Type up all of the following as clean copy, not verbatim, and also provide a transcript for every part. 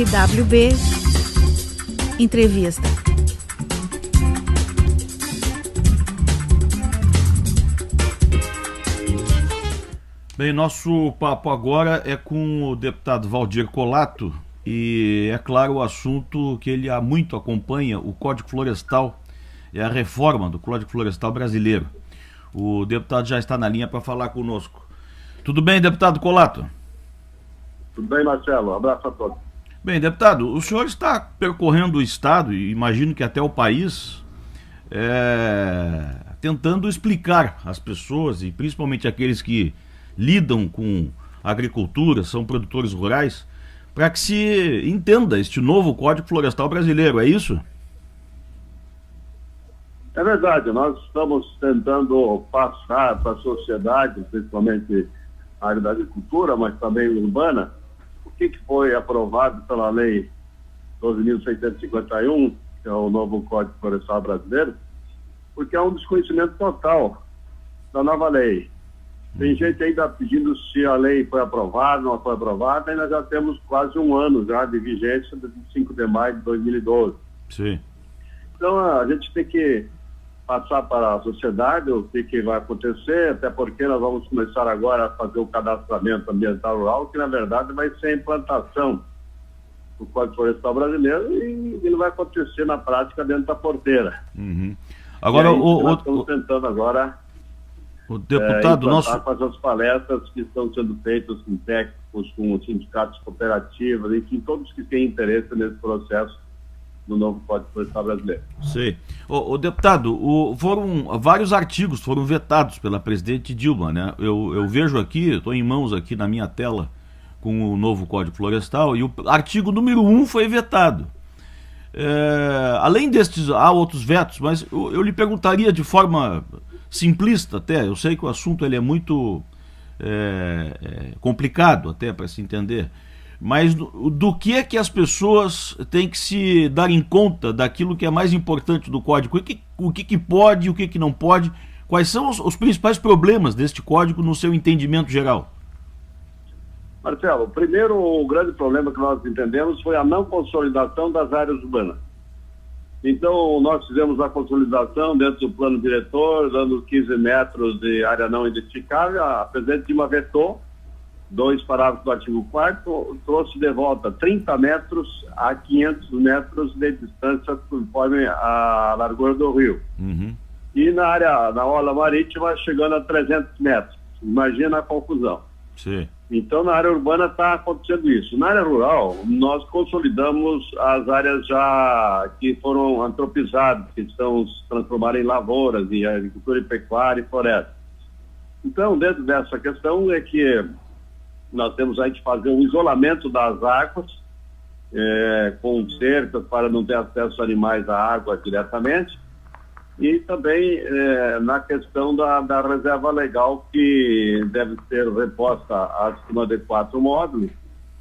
RWB Entrevista. Bem, nosso papo agora é com o deputado Valdir Colato e, é claro, o assunto que ele há muito acompanha, o Código Florestal, é a reforma do Código Florestal brasileiro. O deputado já está na linha para falar conosco. Tudo bem, deputado Colato? Tudo bem, Marcelo. Um abraço a todos. Bem, deputado, o senhor está percorrendo o estado e imagino que até o país, tentando explicar às pessoas, e principalmente aqueles que lidam com agricultura, são produtores rurais, para que se entenda este novo Código Florestal brasileiro, é isso? É verdade, nós estamos tentando passar para a sociedade, principalmente a área da agricultura, mas também urbana, o que foi aprovado pela Lei 12.651, que é o novo Código Florestal brasileiro, porque é um desconhecimento total da nova lei. Tem gente ainda pedindo se a lei foi aprovada, não foi aprovada, e nós já temos quase um ano já de vigência, de 25 de maio de 2012. Sim. Então a gente tem que passar para a sociedade o que vai acontecer, até porque nós vamos começar agora a fazer o cadastramento ambiental rural, que na verdade vai ser a implantação do Código Florestal brasileiro e ele vai acontecer na prática dentro da porteira. Uhum. Agora, nós estamos tentando agora o deputado fazer as palestras que estão sendo feitas com técnicos, com sindicatos cooperativos, enfim, todos que têm interesse nesse processo do novo Código Florestal brasileiro. Sim. O deputado, vários artigos foram vetados pela presidente Dilma, né? Eu vejo aqui, estou em mãos aqui na minha tela com o novo Código Florestal, e o artigo número 1 foi vetado. Além destes, há outros vetos, mas eu lhe perguntaria de forma simplista até, eu sei que o assunto ele é muito complicado até para se entender, mas do que é que as pessoas têm que se dar em conta daquilo que é mais importante do código, o que pode e o que não pode, quais são os principais problemas deste código no seu entendimento geral? Marcelo, primeiro o grande problema que nós entendemos foi a não consolidação das áreas urbanas. Então, nós fizemos a consolidação dentro do plano diretor, dando 15 metros de área não identificável. A presidente Dilma vetou 2 parágrafos do artigo 4º, trouxe de volta 30 metros a 500 metros de distância conforme a largura do rio. Uhum. E na orla marítima chegando a 300 metros. Imagina a confusão. Sim. Então, na área urbana está acontecendo isso. Na área rural, nós consolidamos as áreas já que foram antropizadas, que estão se transformando em lavouras, em agricultura e pecuária e floresta. Então, dentro dessa questão é que nós temos aí que fazer um isolamento das águas, com cercas para não ter acesso a animais à água diretamente, e também na questão da reserva legal, que deve ser reposta acima de 4 módulos,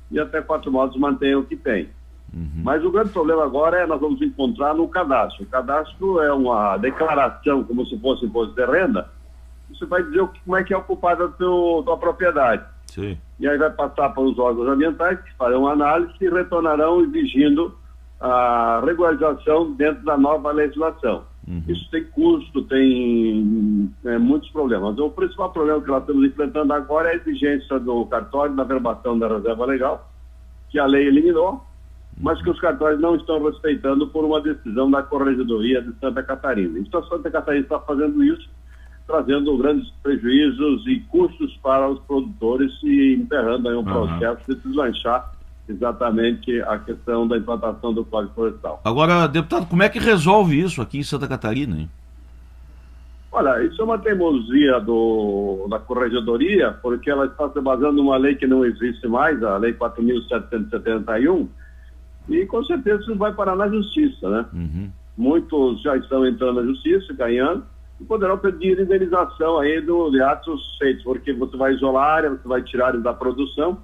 e até 4 módulos mantém o que tem. Uhum. Mas o grande problema agora nós vamos encontrar no cadastro. O cadastro é uma declaração, como se fosse imposto de renda. Você vai dizer como é que é ocupada a tua propriedade. Sim. E aí vai passar para os órgãos ambientais, que farão análise e retornarão exigindo a regularização dentro da nova legislação. Uhum. Isso tem custo, tem muitos problemas. O principal problema que nós estamos enfrentando agora é a exigência do cartório da averbação da reserva legal, que a lei eliminou, mas que os cartórios não estão respeitando por uma decisão da Corregedoria de Santa Catarina. Então, Santa Catarina está fazendo isso, trazendo grandes prejuízos e custos para os produtores e emperrando aí um processo de deslanchar exatamente a questão da implantação do Código Florestal. Agora, deputado, como é que resolve isso aqui em Santa Catarina, hein? Olha, isso é uma teimosia da Corregedoria, porque ela está se baseando numa lei que não existe mais, a Lei 4.771, e com certeza isso vai parar na Justiça, né? Uhum. Muitos já estão entrando na Justiça, ganhando, e poderão pedir indenização aí de atos feitos, porque você vai isolar a área, você vai tirar áreas da produção,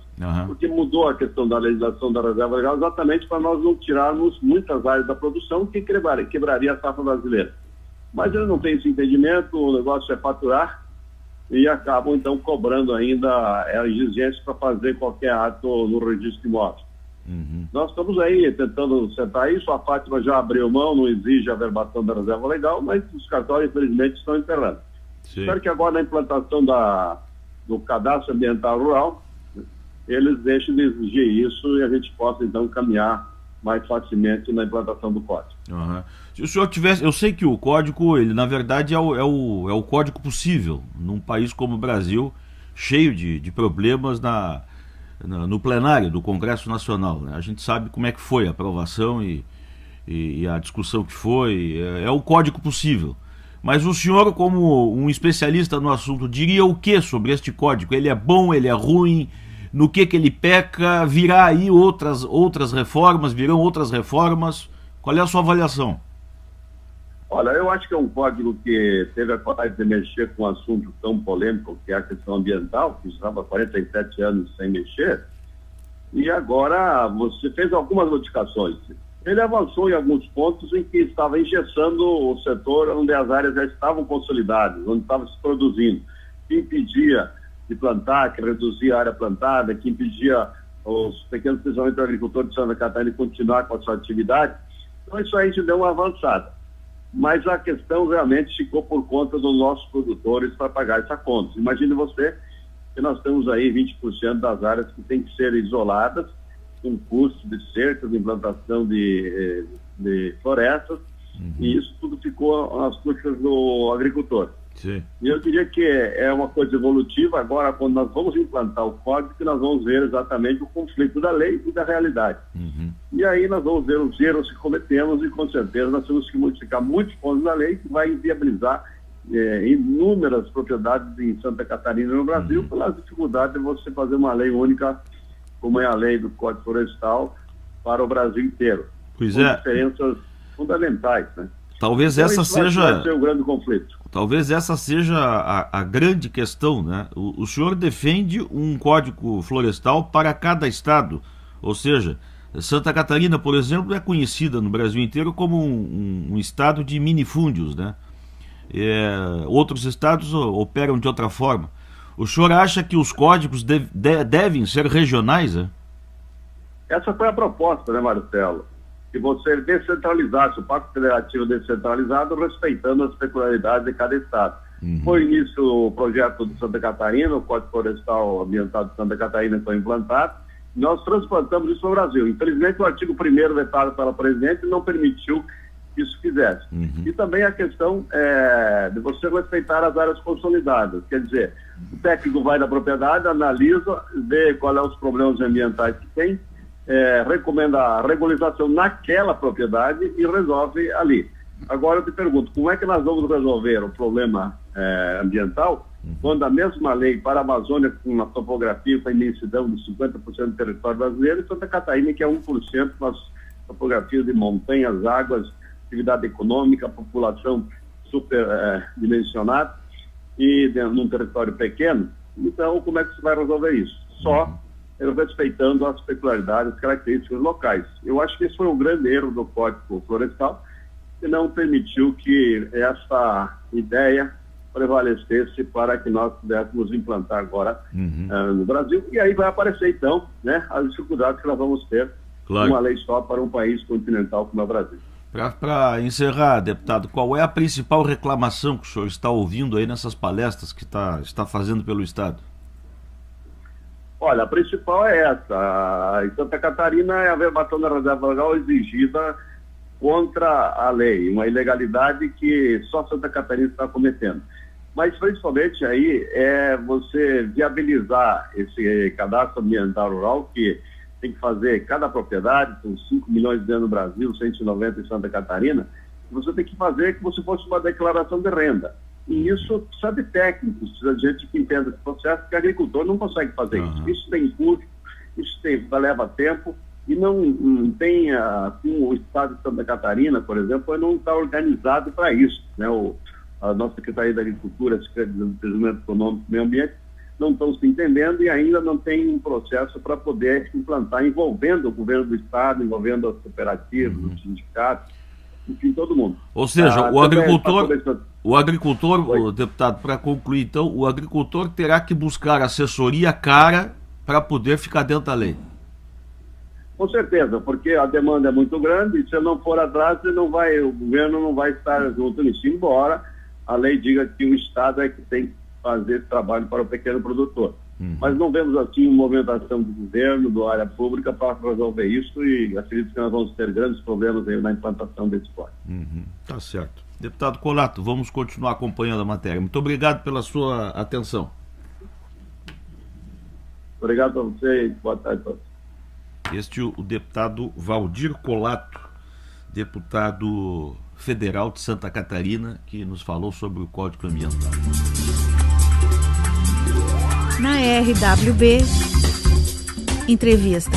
porque mudou a questão da legislação da reserva legal exatamente para nós não tirarmos muitas áreas da produção, que quebraria a safra brasileira. Mas eles não têm esse entendimento, o negócio é faturar, e acabam então cobrando ainda a exigência para fazer qualquer ato no registro de imóveis. Uhum. Nós estamos aí tentando sentar isso, a Fátima já abriu mão, não exige a verbação da reserva legal, mas os cartórios, infelizmente, estão enterrando. Sim. Espero que agora na implantação do cadastro ambiental rural, eles deixem de exigir isso e a gente possa, então, caminhar mais facilmente na implantação do código. Uhum. Se o senhor tivesse... Eu sei que o código, ele na verdade é o código possível num país como o Brasil, cheio de problemas no plenário do Congresso Nacional, né? A gente sabe como é que foi a aprovação e a discussão que foi. É o código possível. Mas o senhor, como um especialista no assunto, diria o que sobre este código? Ele é bom, ele é ruim? No que ele peca? Virá aí outras reformas? Virão outras reformas? Qual é a sua avaliação? Olha, eu acho que é um código que teve a coragem de mexer com um assunto tão polêmico que é a questão ambiental, que estava há 47 anos sem mexer, e agora você fez algumas modificações. Ele avançou em alguns pontos em que estava engessando o setor onde as áreas já estavam consolidadas, onde estava se produzindo, que impedia de plantar, que reduzia a área plantada, que impedia os pequenos, principalmente o agricultor de Santa Catarina, de continuar com a sua atividade. Então isso aí a gente deu uma avançada. Mas a questão realmente ficou por conta dos nossos produtores para pagar essa conta. Imagine você que nós temos aí 20% das áreas que têm que ser isoladas, com custo de cerca, de implantação de florestas, e isso tudo ficou às custas do agricultor. Sim. E eu diria que é uma coisa evolutiva. Agora, quando nós vamos implantar o código, que nós vamos ver exatamente o conflito da lei e da realidade. Uhum. E aí nós vamos ver os erros que cometemos e, com certeza, nós temos que modificar muitos pontos da lei que vai inviabilizar inúmeras propriedades em Santa Catarina e no Brasil, pela dificuldade de você fazer uma lei única, como é a lei do Código Florestal, para o Brasil inteiro. Pois com é. diferenças fundamentais, né? Talvez Então, essa isso vai seja... ser um grande conflito. Talvez essa seja a grande questão, né? O senhor defende um código florestal para cada estado, ou seja, Santa Catarina, por exemplo, é conhecida no Brasil inteiro como um estado de minifúndios, né? Outros estados operam de outra forma. O senhor acha que os códigos devem ser regionais, né? Essa foi a proposta, né, Marcelo? Que você descentralizasse, o Pacto Federativo descentralizado, respeitando as peculiaridades de cada estado. Foi início o projeto de Santa Catarina, o Código Florestal Ambiental de Santa Catarina foi implantado, e nós transplantamos isso para o Brasil. Infelizmente, o artigo 1º vetado pela presidente não permitiu que isso fizesse. E também a questão de você respeitar as áreas consolidadas. Quer dizer, o técnico vai na propriedade, analisa, vê quais são os problemas ambientais que tem, recomenda a regularização naquela propriedade e resolve ali. Agora eu te pergunto, como é que nós vamos resolver o problema ambiental quando a mesma lei para a Amazônia, com uma topografia, com a imensidão de 50% do território brasileiro, e Santa Catarina, que é 1%, com as topografias de montanhas, águas, atividade econômica, população super dimensionada e num território pequeno? Então, como é que você vai resolver isso? Só respeitando as peculiaridades, as características locais. Eu acho que esse foi um grande erro do Código Florestal, que não permitiu que essa ideia prevalecesse para que nós pudéssemos implantar agora no Brasil. E aí vai aparecer, então, né, as dificuldades que nós vamos ter com uma lei só para um país continental como é o Brasil. Para encerrar, deputado, qual é a principal reclamação que o senhor está ouvindo aí nessas palestras que está fazendo pelo Estado? Olha, a principal é essa. Em Santa Catarina é a verbação da reserva legal exigida contra a lei, uma ilegalidade que só Santa Catarina está cometendo. Mas principalmente aí é você viabilizar esse cadastro ambiental rural que tem que fazer cada propriedade, com 5 milhões de no Brasil, 190 em Santa Catarina, você tem que fazer como se fosse uma declaração de renda. E isso precisa de técnicos, precisa de gente que entenda esse processo, porque o agricultor não consegue fazer isso. Isso tem custo, isso leva tempo, e não tem, como o Estado de Santa Catarina, por exemplo, não está organizado para isso, né? A nossa Secretaria da Agricultura, a Secretaria de Desenvolvimento Econômico e Meio Ambiente, não estão se entendendo e ainda não tem um processo para poder implantar, envolvendo o governo do Estado, envolvendo as cooperativas, os sindicatos, enfim, todo mundo. Ou seja, o agricultor, deputado, para concluir então, o agricultor terá que buscar assessoria cara para poder ficar dentro da lei. Com certeza, porque a demanda é muito grande e se não for atrás, o governo não vai estar junto nisso, embora a lei diga que o Estado é que tem que fazer esse trabalho para o pequeno produtor. Mas não vemos assim uma movimentação do governo, da área pública para resolver isso e acredito que nós vamos ter grandes problemas aí na implantação desse código. Tá certo. Deputado Colato, vamos continuar acompanhando a matéria. Muito obrigado pela sua atenção. Obrigado a você e boa tarde a todos. Este é o deputado Valdir Colato, deputado federal de Santa Catarina, que nos falou sobre o Código Ambiental. Na RWB, entrevista.